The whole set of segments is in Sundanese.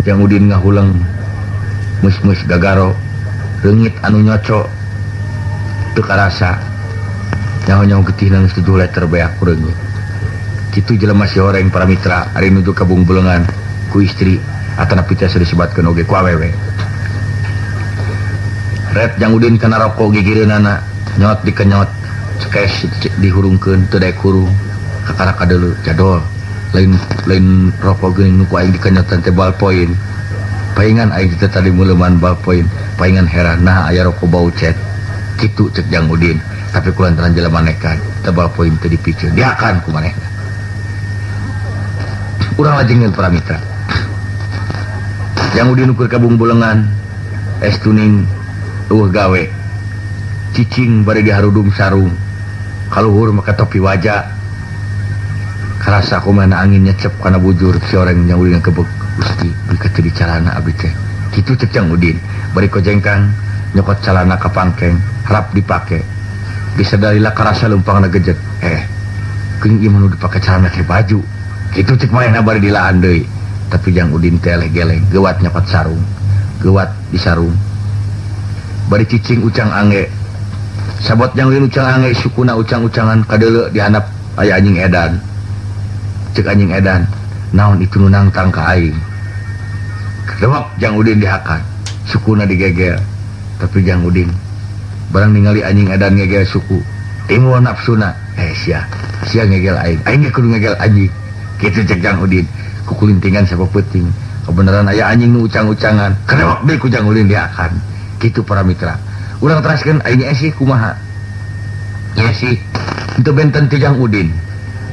Jang Udin ngahuleng mus-mus gagaro reungit anu nyocok teu karasa nyaho-nyaho getih nang 7 liter beak ku reungit kitu jelema si horeng para mitra ari nuju ka Bungbulengan ku istri atana pita disebatkeun oge ku awewe ret Jang Udin kana rokok gigireunana nyot dikenyot cekes dihurungkeun teu daek hurung kakara kadeuleu jadol lain rokok geuning nu ku aing dikenyotan teh ballpoint paingan aing teh tadi muleuman ballpoint paingan heran nah aya rokok bau cet kitu cek Jang Udin tapi kulantaran jelema nekat teh ballpoint teh dipikeun diakan ku manehna urang lajengkeun para mitra Jang Udin ukur ka Bungbulengan es tuning eueuh gawe cicing bari diharudung sarung kaluhur maka topi wajah karasa kumana angin nyecep kana bujur si orang Jang Udin kebek Gusti beukeut di calana abdi teh kitu cek Jang Udin bari kojengkang nyokot calana ka pangkeng harap dipake disadarilah karasa leumpangna gejet geuning ieu mah dipake calana teh baju kitu cek manehna bari dilaan deui tapi Jang Udin teh eleh-geleng geuwat nyokot sarung geuwat di sarung bari cicing ucang angge sabot Jang Udin ucang angge sukuna ucang-ucangan kadeuleu dihandap aya anjing edan cek anjing edan naon itu nu nangtang ka aing kedewak Jang Udin dihakan sukuna digeger tapi Jang Udin barang ningali anjing edan ngegel suku timbul nafsuna sia ngegel aing ge kudu ngegel anjing kitu cek Jang Udin kukulintingan sapeuting kebenaran aya anjing nu ucang-ucangan kedewak deui ku Jang Udin dihakan kitu para mitra urang teraskeun aing esi kumaha esi henteu benten ti Jang Udin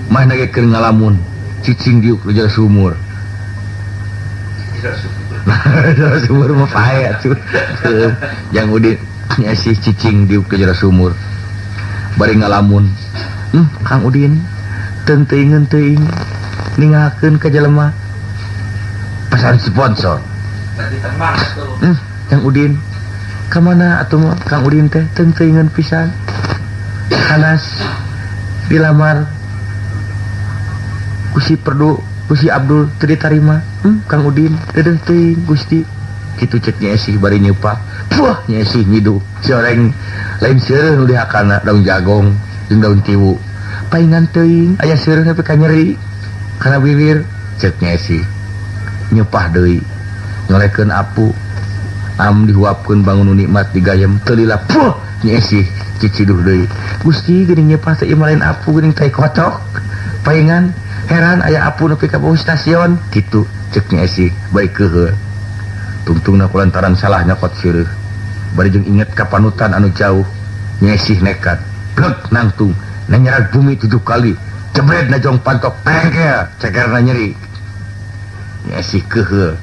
mah nage keur ngalamun cicing diuk lu jara sumur jara sumur mah pae atuh Jang Udin nyasih cicing diuk lu jara sumur bari ngalamun Kang Udin teuing ningakeun ka jelema pesan sponsor Jang Udin ka mana atuh mah Kang Udin teh teuingeun pisan kanas dilamar Gusti Abdul teu ditarima Kang Udin deudeuh teuing Gusti kitu cek Nyesih bari nyeupak puah Nyesih ngidu si oreng lain seureun nu dihakana daun jagong jeung daun tiwu paingan teuing aya seureun nepi ka nyeri kana bibir cek Nyesih nyepah deui ngolekeun apu am dihuapkeun bangun nikmat digayem teu lila puah Nyesih ciciduh deui Gusti geuning nyepah teh ieu lain apu geuning tai kocok paingan heran aya apu nepi ka bawah stasiun kitu cek Nyesih baik keuheur tungtungna kulantaran salah nyokot seureut bari jeung inget ka panutan anu jauh Nyesih nekat blek nangtung nanyerag bumi 7 kali jebret na jong pantok pengkel cegerna nyeri Nyesih keuheur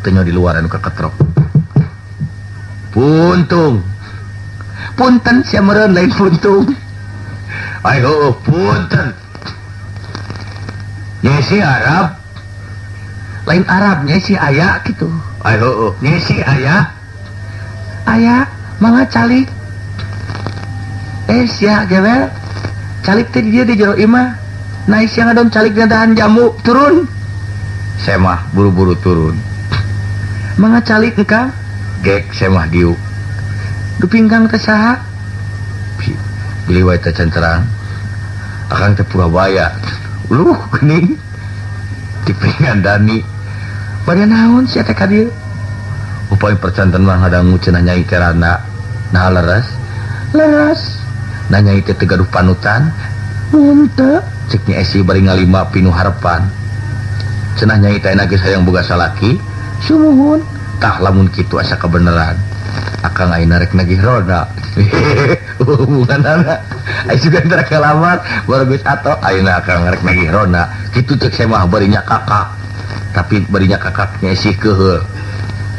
teu di luar anu kaketrok punten sia meureun lain puntung ayo punten Nyesih Arab lain Arab Nyesih aya gitu ayo Nyesih aya mangga calik sia gewel calik teh di dieu di jero imah naik sia ngadon calik dadahan jamu turun saya mah buru-buru turun mangga calik engkang gek saya mah diuk dupinggang teh saha bili wae teh canterang akang teh Purabaya geuning dipingan Dani bari naon sia teh ka dieu upami percanten mah ngadangu cenah Nyai Terana nah leres nah Nyai teh gaduh panutan mun teu cek Nyesih bari ngalima pinu harepan cenah Nyai teh geus hayang boga salaki sumuhun tah lamun kitu asa kebenaran akang ayeuna rek nagih roda hubunganana ai sugan tara kalamar baru geus ato ayeuna akang rek nagih roda kitu cek saya mah bari nya kakak tapi bari nya kakak Nyesih keuheur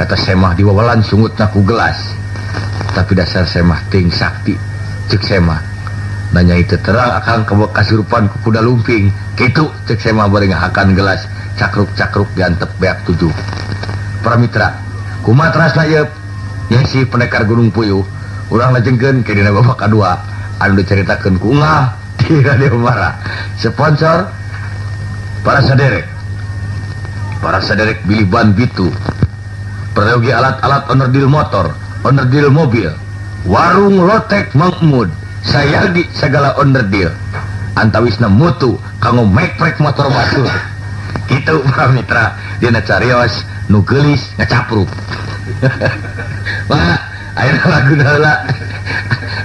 kata saya mah diwawalan sungutna ku gelas tapi dasar saya mah teuing sakti cek saya mah nanya itu terang akang kasurupan ku kuda lumping kitu cek saya mah bari ngahakan gelas cakruk-cakruk diantep beak 7 para mitra kumaha terasna yeup Nyesih pendekar Gunung Puyuh urang lajengkeun ke dina babak kadua anu dicaritakeun ku Ungah di Radio Mara sponsor para saderek para saderek bilih ban bitu, peryogi alat-alat onderdil motor, onderdil mobil, warung lotek mangmud, sayagi segala onderdil, antawisna mutu kanggo mekrek motor batur. Kitu para mitra dina carios nu geulis ngacapruk. Wah, ayeuna laguna heula.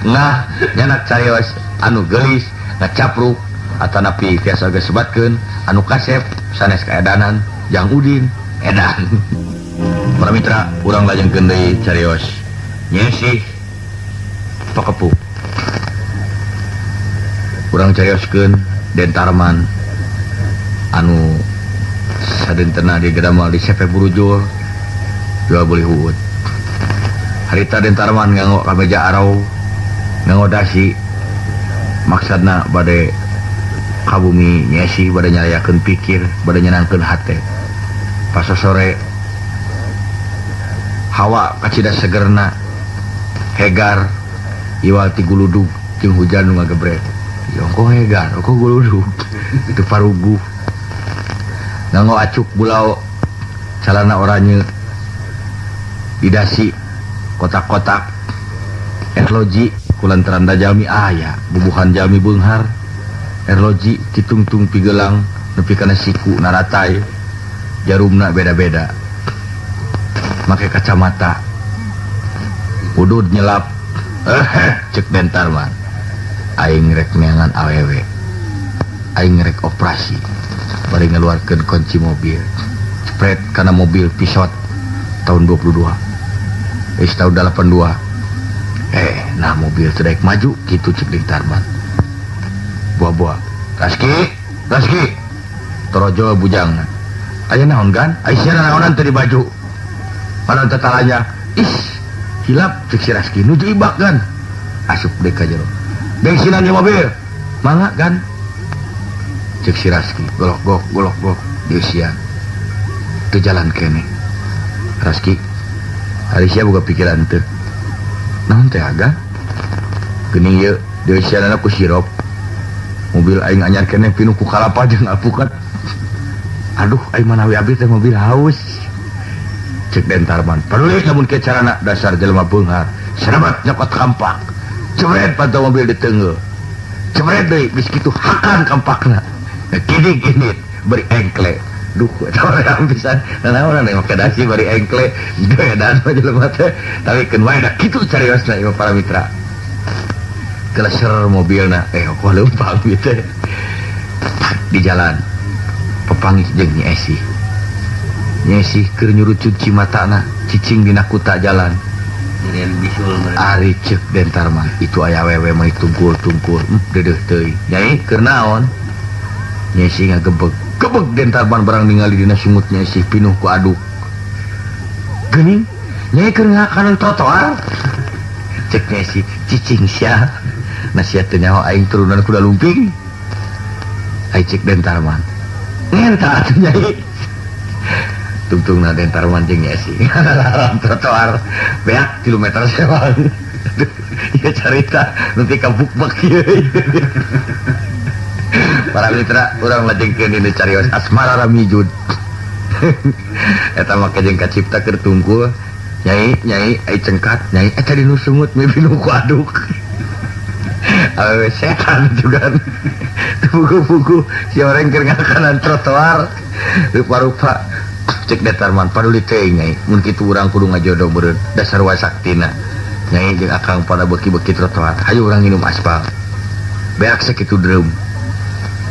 Ngah nyanak carios anu geulis ngacapruk atanapi tiasa geus sebatkeun anu kasep sanes kaedanan Jang Udin edan. Para mitra urang lajengkeun deui carios Nyesih Pakepuk. Urang carioskeun Den Tarman anu sadentena di gedamal di Sepe Burujul jual beli huut. Harita Den Tarman nganggo kameja arau nganggo dasi maksudna bade kabumi Nyesih bade nyarayakeun pikir bade nyenangkeun hate. Pas sore hawa kacida segerna hegar iwal ti guludug jeung hujan nu ngagebret. Yongko hegar oko guludug teu paruguh nganggo acuk bulau calana oranye didasi kotak-kotak erloji kulantaran da jalmi aya bubuhan jalmi beunghar erloji ditungtung pigelang nepi kana siku naratai jarumna beda-beda make kacamata udud nyelap cek Den Tarman aing rek neangan awewe aing rek operasi bari ngeluarkeun kunci mobil spread kana mobil Pisot tahun 22 tahun 82 nah mobil teu daek maju kitu cek Den Tarman. Buah-buah Raski torojo bujangna aya naon gan aya sia naonan teh di baju mana tetalanya hilap cek si Raski nuju ibak gan asup deuk ka jero bensinan di mobil mangga gan cek si Raski golok dieu sia teu jalan kene. Raski hari sia boga pikiran teu naon teh aga geuning ieu dieu sia na ku sirop mobil aing anyar kene pinu ku kalapa jeung alpukat. Aduh aing manawi abdi teh mobil haus cek Den Tarman. Peduli lamun ke carana dasar jelema beunghar serabat nyokot kampak cebret pantau mobil di teungeul cebret deui geus kitu hakan kampakna gini beri engkle duh tawar pisan nanaon anu make dasi bari engkle gedan jelema teh tapi keun wae da kitu cariosna ieu para mitra keleser mobilna kok leumpang ieu teh di jalan pepanggih jeung Nyesih keur nyurucut cimatana cicing dina kuta jalan ari cek Den Tarman itu aya awewe mah tungkul deudeuh teuing nyai keur naon Nyesih ngagebeg Den Tarman barang ningali dina sungut Nyesih pinuh ku aduk geuning nyai keur ngakanan trotoar cek Nyesih cicing sia nasihat teu nyaho aing turunan kuda lumping ai cek Den Tarman ngenta atuh nyai tungtungna Den Tarman jeung Nyesih ngalarang trotoar beak kilometer sewang ieu carita nepi ka bukbak ieu para mitra urang lajengkeun dina carios Asmara Ramijud eta make jeung kacipta keur tungkul nyai ai cengkat nyai eta dinu sungut mimpi nu ku aduk awewe setan juga buku-buku si orang keur ngakanan trotoar rupa-rupa cek Den Tarman paduli teuing nyai mun kitu urang kudu ngajodoh beureun dasar wasaktina nyai jeung akang pada beki-beki trotoar hayu urang nginum aspal beak sakitu dreum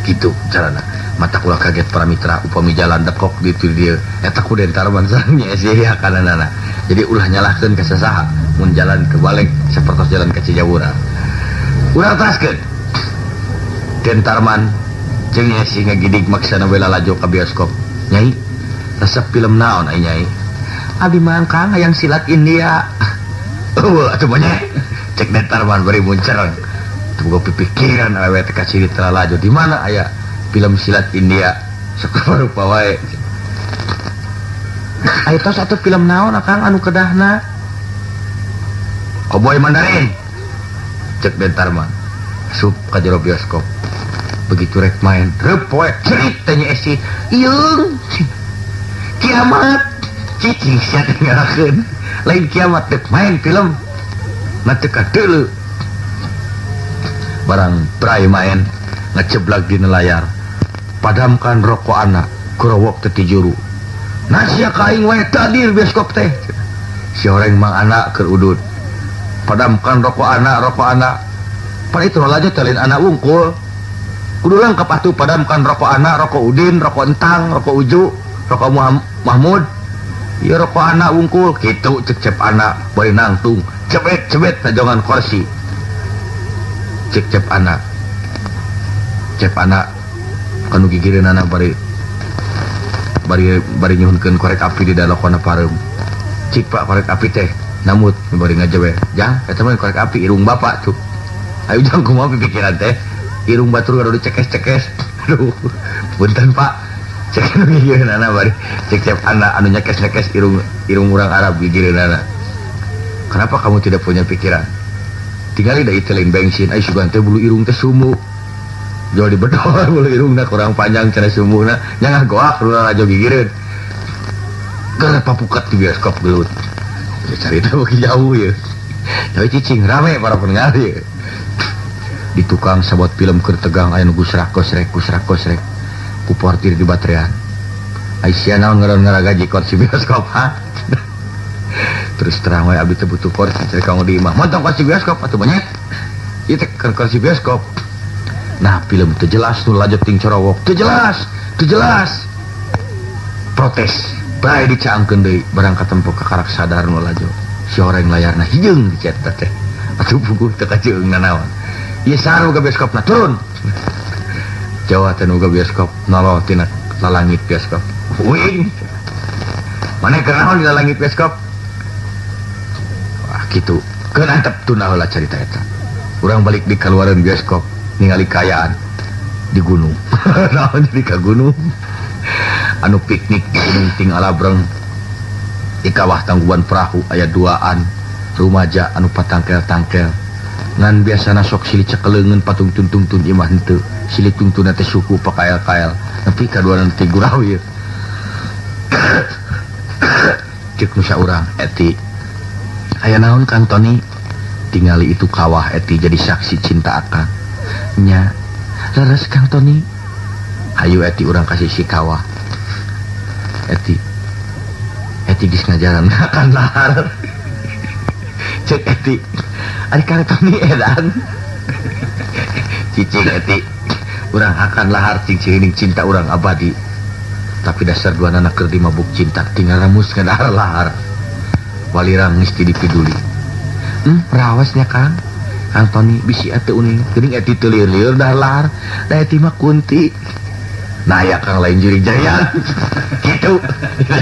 kitu carana mata kula kaget para mitra upami jalan dekok ditu dieu eta ku Den Tarman sareng Nyesih hakanana jadi ulah nyalahkeun ka sasaha mun jalan ke balik sapertos jalan ka Cijaura urang taskeun Den Tarman jeung Nyesih ngagidig maksana bela laju ka bioskop nyai resep film naon ai nyai abdi mah kang hayang silat India atuh mah nyai cek Den Tarman bari muncereng boga pipikiran awewe teh kacirita laju di mana aya film silat India sakurupa wae aya tos atuh film naon akang anu kedahna Cowboy Mandarin cek Den Tarman sup ka jero bioskop begitu rek main rep poe cerit tanya Nyesih ieu kiamat cicing sia tinggalkeun lain kiamat teu main film mah teu kadeuleu barang prai main ngeceblak di layar padamkan rokok anak kurowok teu juru nasia kaing wae tadir bioskop teh si orang mang anak keur udud padamkan rokok anak pada itu laju telin anak wungkul kudu lengkap atuh padamkan rokok anak rokok udin rokok entang rokok uju rokok Mahmud iya rokok anak wungkul gitu cecep anak bari nangtung cebet tajongan kursi cecep anak kanu gigireun anak bari nyuhunkeun korek api di dalokona pareum cik pak korek api teh namut bari ngajewe jang eta mah korek api irung bapak tuh ayo jang kumaha pikiran teh irung batur kado dicekes aduh punten pak cek anu gigireun anak bari cek anak anu nyekes irung urang Arab gigireun anak kenapa kamu tidak punya pikiran tinggali da itelin bensin ai sugan teh bulu irung teh sumu jauh di bedol bulu irungna kurang panjang cenah sumuna nya ngagoak urang aja gigireun gara papukat di bioskop gelut carita beuki jauh ya tapi cicing rame para pendengar ya di tukang sabot film keur tegang aya nu gusrak kosrek ku portir di baterean ai sia naon ngaran gaji kursi bioskop ha terus terang wae abdi teh butuh kursi cari kamu di imah montong kursi bioskop atuh banyak ieu teh kursi bioskop nah film teu jelas nu lajut ting corowok teu jelas protes bae dicaangkeun deui barang katempo ka karak sadar nu laju si horeng layarna hijeung dicetak teh atuh buku teu kajeungna naon ieu saru ka bioskopna turun Jawa teh nu ka bioskop noloh tina lalangit bioskop uing mana keur naon di lalangit bioskop wah kitu keun antep tuna heula carita eta urang balik di kaluareun bioskop ningali kayaan di gunung naon jadi ka gunung anu piknik di gunung ting alabreng di kawah tangguban perahu aya duaan rumaja anu patangkel-tangkel ngan biasana sok silih cekeleungeun patung tuntun imah henteu silih tungtuna teh suku pakael-kael nepi kaduanan teh gurau ieu ceuk nu saurang eti aya naon Kang Tony tingali itu kawah eti jadi saksi cinta akang nya leres Kang Tony ayo eti urang kasih si kawah eti geus ngajaran akan lahar cek eti ari Kang Tony edan cicing eti urang akan lahar cing cirining cinta urang abadi tapi dasar dua anak keur dimabuk cinta tinggal ramus ngadahar lahar walirang geus dipiduli rawasnya Kang Tony bisi atuh uning geuning eti teu lieur-lieur dah lahar da eti mah kunti nah ya Kang lain juri jaya gitu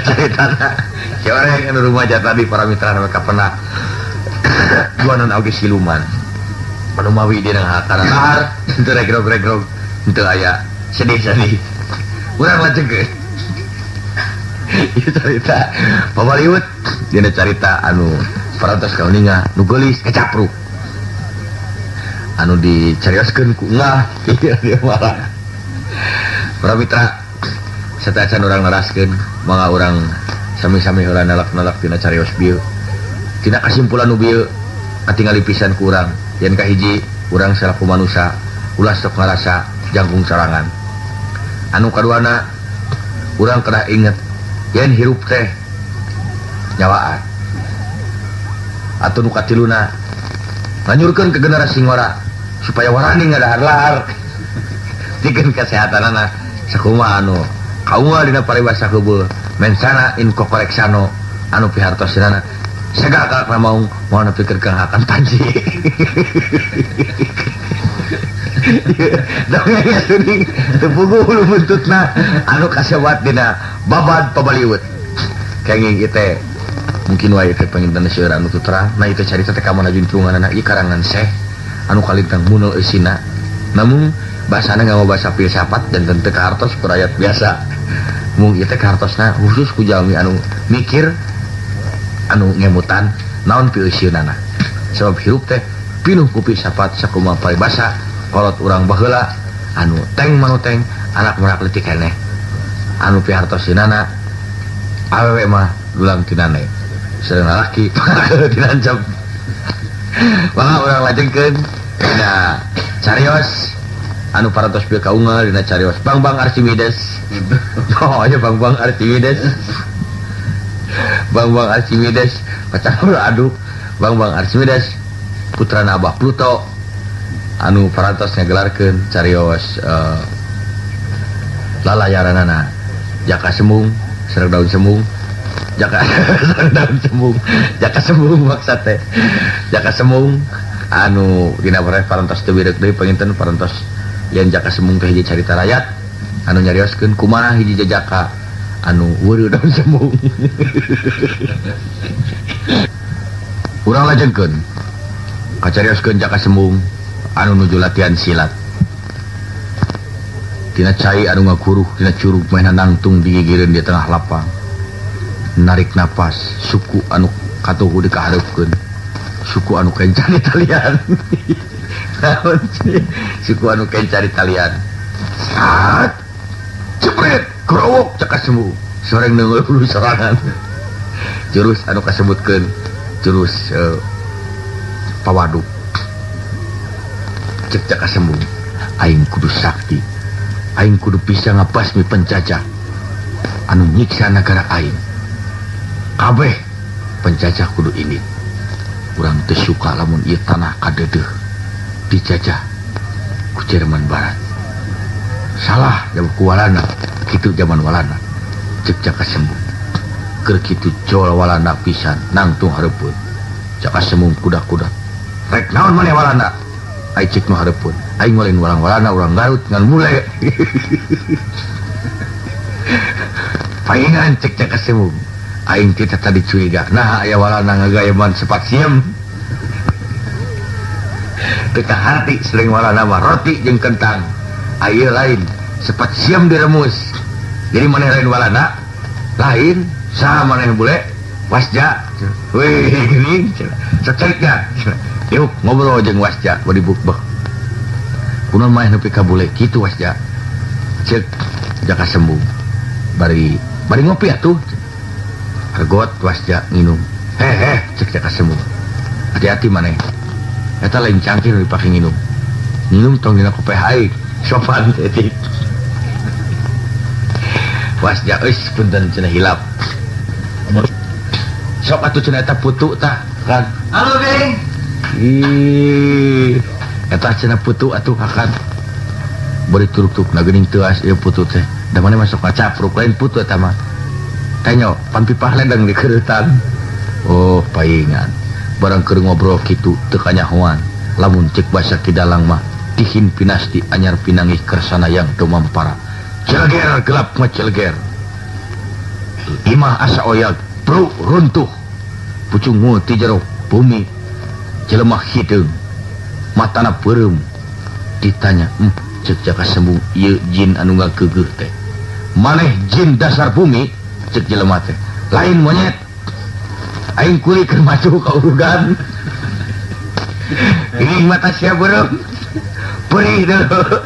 ceritana si orang anu rumaja tadi para mitra mereka pernah duanan oge siluman anu mawi dina hakana lahar teu regrog teu aya sedih urang lajengkeun ieu carita pabaliut dina carita anu parantos kauninga nu geulis kacapruk anu dicarioskeun ku ngah ieu dia marah para mitra satacan urang naraskeun mangga urang sami-sami heula nalak-nalak tina carios bieu tina kasimpulan nu bieu katingali pisan ku urang yen kahiji urang salaku manusia ulah sok ngarasa jangkung sarangan anu kaduana urang kedah inget yen hirup teh nyawaan atuh nu katiluna nganyurkeun ke generasi ngora supaya warani ngadahar lahar dikeun kesehatanana sakumaha anu kauma dina paribasa heubeul mensana in kokoreksano anu pihartosinana sagala mau nepikeun ka akan panji dongeng atuning teu puguh ulu buntutna anu kasewat dina babad pabaliut kenging ieu teh mungkin wae teh panginten seueur anu terang nah itu carita teh ka mana juntunganna ieu karangan Syekh anu kalintang munul eusina namun bahasana nggak mau bahasa filsafat dan tentu kartos perayat biasa mung ieu teh kartosna khusus ku jalmi anu mikir anu ngemutan naon pieuseunana sebab hirup teh pinuh ku filsafat sakumaha paribasa kolot urang baheula anu teng manuteng anak merak leutik keneh anu pihartoseunana awewe mah dulang tinane seueur lalaki dinancam mangga urang lajengkeun dina carios anu parantos pieu kaungeul dina carios Bang Archimedes. Oh ya Bang Archimedes. Bang Archimedes pacang aduk Bang Archimedes putrana Abah Pluto anu parantos ngagelarkeun carios lalayaranana Jaka Sembung sareng daun sembung Jaka daun sembung Jaka Sembung maksud teh Jaka Sembung anu dina parantos teu birek deui panginten parantos yen Jaka Sembung teh hiji carita rakyat anu nyarioskeun kumaha hiji jajaka anu weureu daun sembung. Urang lajengkeun kacarioskeun Jaka Sembung anu nuju latihan silat tina cai anu ngakuruh tina curug mainan nangtung digigireun di tengah lapang narik napas suku anu katuhu dikahareupeun suku anu kencan Italian. Naon suku anu kencan Italian saat jepret kerowok Jaka Sembung soreng neungeul serangan jurus anu kasebutkeun jurus pawaduk cek Jaka Sembung aing kudu sakti aing kudu bisa ngapasmi penjajah anu nyiksa negara aing kabeh penjajah kudu ini urang teu suka lamun ieu tanah kadeudeuh dijajah ku Jerman Barat salah jaman walana kitu zaman walana cek Jaka Sembung keur kitu jol walana pisan nangtung hareupeun Jaka Sembung kuda-kuda rek naon maneh walana ai cek nu hareupeun aing lain walang-walana urang Garut ngan mule. Paingan cek Jaka Sembung aing teh tadi curiga nah aya walana ngagayeman sepat siem teu hati sering walana mah roti jeung kentang aya lain sepat siem diremus jadi maneh lain walana lain saha maneh bule wasja weh geuning sok carita yuk ngobrol jeung wasja bari bukbek kunaon maneh nepi ka bule kitu wasja cek Jaka Sembung bari ngopi atuh regot wasja nginum cek Jaka Sembung hati-hati maneh eta lain cangkir dipake nginum tong dina kopi haik sopan etik wasja eus punten cenah hilap sok atuh cenah eta putu tah kan halo geng ih eta cenah putu atuh akan beri turuk-turuk na geuning teu as ieu putu teh da maneh masuk capruk lain putu eta mah tanyo pan pipah ledeng di kereutan oh paingan barang keur ngobrol kitu teu kanyahoan lamun cek basa kidalang mah tihin pinasti anyar pinangih kersana yang teu mampara celger gelap mah celger imah asa oyak bro runtuh pucung ti jero bumi jelema hideung matana peureum ditanya cek Jaka Sembung ieu jin anu ngageugeuh teh maneh jin dasar bumi cek jelema teh lain monyet aing kuli keur maju ka urugan ini mata sia beureum perih deuh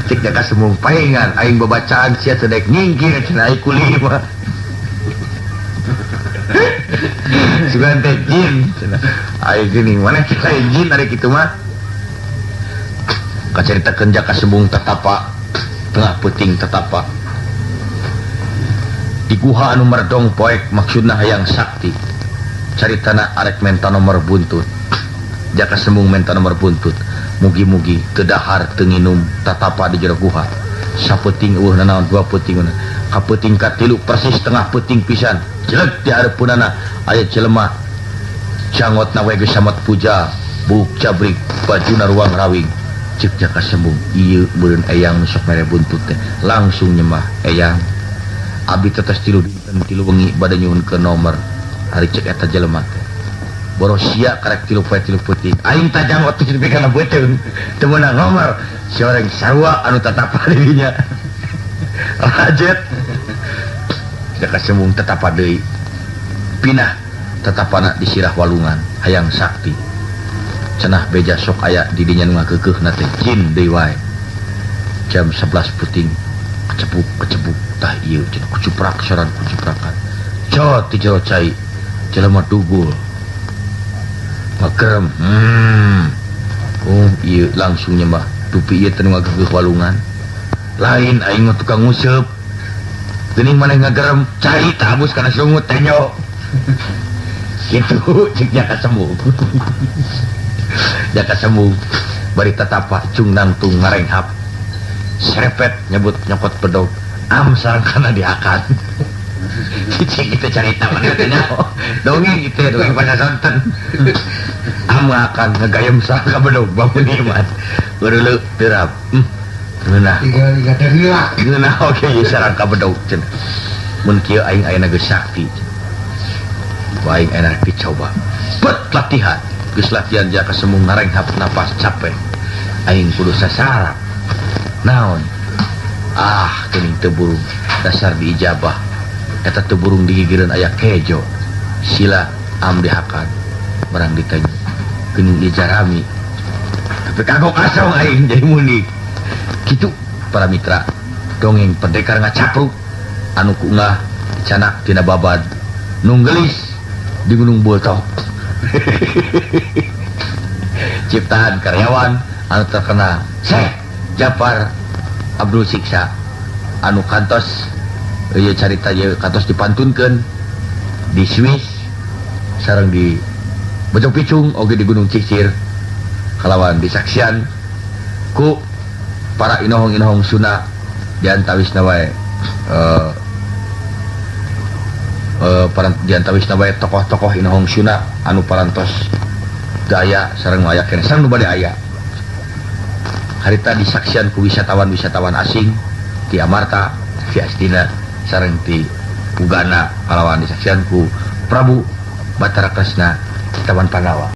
cek Jaka Sembung paingan aing babacaan sia teu daek nyingkir cenah aing kuli mah sugan teh jin cenah aing geuning maneh lain jin ari kitu mah kacaritakeun Jaka Sembung tatapa tengah peuting tatapa di guha anu merdong poek maksudna hayang sakti caritana arek menta nomor buntut Jaka Sembung menta nomor buntut mugi-mugi teu dahar teu nginum tatapa di jero guha sapeuting eueuhna naon dua peutingna ka peuting katilu persis tengah peuting pisan jeleg di hareupeunana aya jelema jangotna we geus samet puja buk cabrik bajuna ruang rawing cek Jaka Sembung ieu beureun eyang sok mere buntut teh langsung nyembah eyang abi tetes tilu dinten tilu wengi bade nyuhunkeun nomor hari cek eta jelema teh boros sia karek tilu poe tilu peuting aing tajang waktu jadi kana beuteung teu meunang nomor soreng sarua anu tatapa di dinya lajet Jaka Sembung tatapa deui pinah tatapana di sirah walungan hayang sakti cenah beja sok aya di dinya nu ngageugeuhna teh jin deui wae jam 11 peuting kecebuk tah ieu cenah kucuprak soran kucuprakan cot ti jero cai jelema dugul makrem ieu langsung nyembah tupi ieu teh nu ngageuh walungan lain aing mah tukang nguseup geuning maneh ngagerem cai tabus kana sungut teh nyo kitu cik jaka sembuh jaka sembuh bari tatapa cung nangtung ngarenghap serepet nyebut nyokot bedog sareng kana diakan cicing kita carita mana tanya dongeng gitu ya dongeng pada sonten akan ngegayam sareng ka bedog bangun iman beureuleuk terap ngeunah ngeunah oke ye sareng ka bedog cenah mun kieu aing ayeuna geus sakti aing enak dicoba bet latihan geus latihan jaka semung ngarenghap napas capek aing kudu sasarap naon geuning teu burung dasar diijabah eta teu burung digigireun aya kejo sila am dihakan barang ditanya geuning dijarami tapi kagok asong aing jadi munik kitu para mitra dongeng pendekar ngacapruk anu kuungah dicanak tina babad nu geulis di Gunung Bultok ciptaan karyawan anu terkenal Syekh Jafar Abdul Siksa anu kantos ieu carita ieu kantos dipantunkeun di Swiss sareng di Bojong Picung oge di Gunung Cicir kalawan disaksian ku para inohong-inohong Sunda diantawisna wae diantawisna wae tokoh-tokoh inohong Sunda anu parantos daya sareng aya keneh sareng nu bade aya harita disaksian ku wisatawan-wisatawan asing ti Amarta, ti Astina sareng ti Ugana kalawan disaksian ku Prabu Batara Kresna Taman Pandawa.